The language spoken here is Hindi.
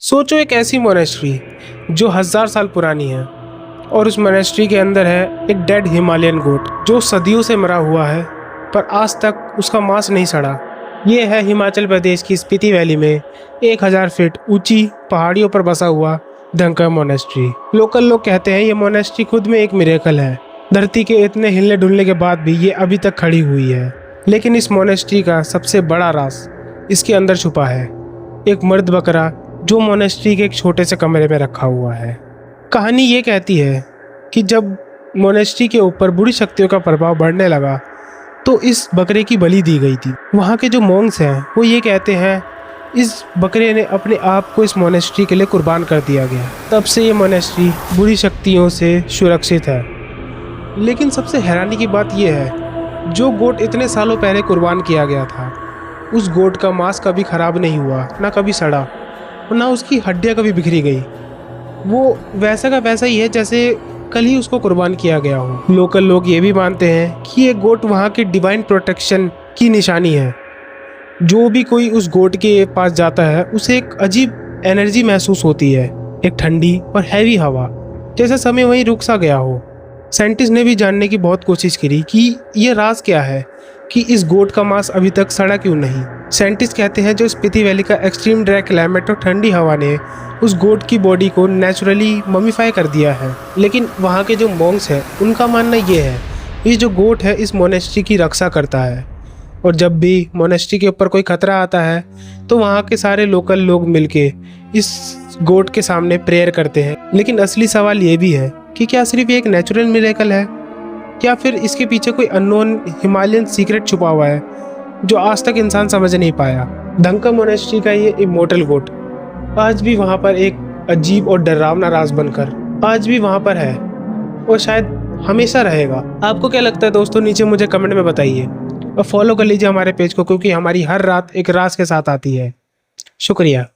सोचो एक ऐसी मोनेस्ट्री जो 1000 साल पुरानी है और उस मोनेस्ट्री के अंदर है एक डेड हिमालयन गोट जो सदियों से मरा हुआ है पर आज तक उसका मांस नहीं सड़ा। ये है हिमाचल प्रदेश की स्पीति वैली में 1000 फीट ऊंची पहाड़ियों पर बसा हुआ धंकर मोनेस्ट्री। लोकल लोग कहते हैं ये मोनेस्ट्री खुद में एक मिरेकल है। धरती के इतने हिलने डुलने के बाद भी ये अभी तक खड़ी हुई है। लेकिन इस मोनेस्ट्री का सबसे बड़ा राज इसके अंदर छुपा है, एक मर्द बकरा जो मोनेस्ट्री के एक छोटे से कमरे में रखा हुआ है। कहानी ये कहती है कि जब मोनेस्ट्री के ऊपर बुरी शक्तियों का प्रभाव बढ़ने लगा तो इस बकरे की बलि दी गई थी। वहाँ के जो मॉन्क्स हैं वो ये कहते हैं इस बकरे ने अपने आप को इस मोनेस्ट्री के लिए कुर्बान कर दिया गया। तब से ये मोनेस्ट्री बुरी शक्तियों से सुरक्षित है। लेकिन सबसे हैरानी की बात यह है जो गोट इतने सालों पहले कुर्बान किया गया था उस गोट का मांस कभी खराब नहीं हुआ, ना कभी सड़ा और ना उसकी हड्डियां कभी बिखरी गई। वो वैसा का वैसा ही है जैसे कल ही उसको कुर्बान किया गया हो। लोकल लोग ये भी मानते हैं कि ये गोट वहाँ के डिवाइन प्रोटेक्शन की निशानी है। जो भी कोई उस गोट के पास जाता है उसे एक अजीब एनर्जी महसूस होती है, एक ठंडी और हैवी हवा, जैसे समय वहीं रुक सा गया हो। साइंटिस्ट ने भी जानने की बहुत कोशिश करी कि ये राज क्या है कि इस गोट का मांस अभी तक सड़ा क्यों नहीं। साइंटिस्ट कहते हैं जो स्पीति वैली का एक्सट्रीम ड्राई क्लाइमेट और ठंडी हवा ने उस गोट की बॉडी को नेचुरली ममीफाई कर दिया है। लेकिन वहाँ के जो मॉन्क्स हैं उनका मानना ये है ये जो गोट है इस मोनेस्ट्री की रक्षा करता है और जब भी मोनेस्ट्री के ऊपर कोई खतरा आता है तो वहाँ के सारे लोकल लोग मिलके इस गोट के सामने प्रेयर करते हैं। लेकिन असली सवाल ये भी है कि क्या सिर्फ ये एक नेचुरल मिरेकल है या फिर इसके पीछे कोई अननोन हिमालयन सीक्रेट छुपा हुआ है जो आज तक इंसान समझ नहीं पाया। धंकर मोनेस्ट्री का ये इमोर्टल गोट आज भी वहाँ पर एक अजीब और डरावना राज बनकर आज भी वहाँ पर है और शायद हमेशा रहेगा। आपको क्या लगता है दोस्तों, नीचे मुझे कमेंट में बताइए और फॉलो कर लीजिए हमारे पेज को क्योंकि हमारी हर रात एक राज के साथ आती है। शुक्रिया।